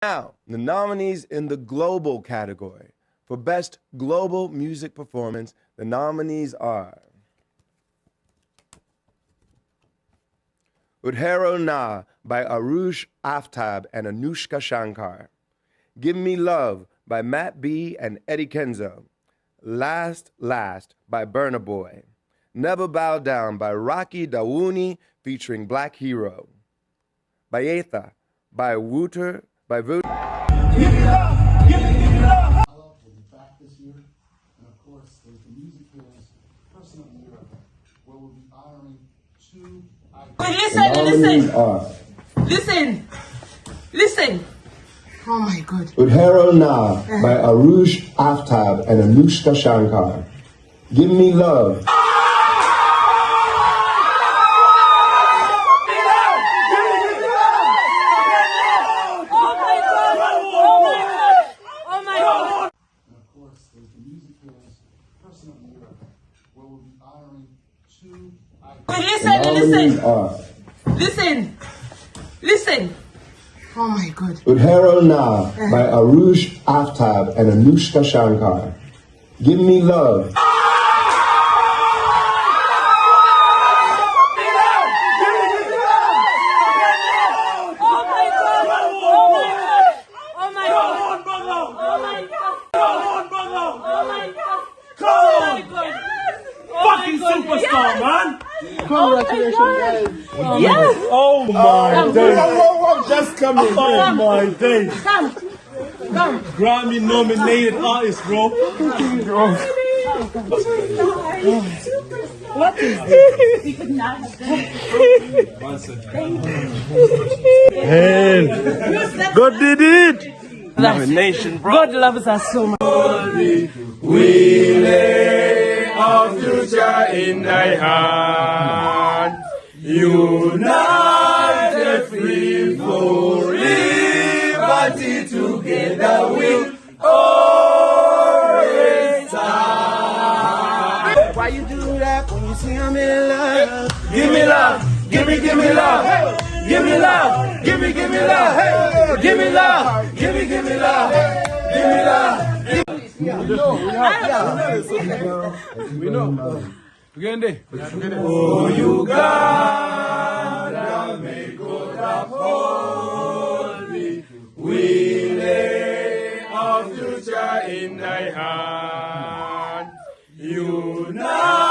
Now, the nominees in the global category. For Best Global Music Performance, the nominees are Udhero Na by Arush Aftab and Anushka Shankar. Give Me Love by Matt B and Eddy Kenzo. Last by Burna Boy. Never Bow Down by Rocky Dawooni featuring Black Hero. Bayetha by Wouter. Give me love, give me love. Will be back this year, and of course, there's the Music Hills Person of the Year, where we'll be honoring two icons. Listen. Oh my God. Udhero Na by Arush Aftab and Anushka Shankar. Give Me Love. Listen. Oh my God. Udhero Na by Arush Aftab and Anushka Shankar. Give Me Love. Superstar, man! Congratulations, guys! Yes! Oh my days! Just coming! Oh my days! Come! Grammy nominated artist, bro. What is this? We could not have done. God did it! Nomination, bro. God loves us so much. We lay our future in thy hand. United, free for liberty, together we'll always stand. Why you do that when you see I'm in love? Give me love, give me love. Give me love, give me love. Hey, give me love, give me love. Give me love. We know. Tugende. Oh, you God, make God uphold me. We lay our future in thy hand. Unite.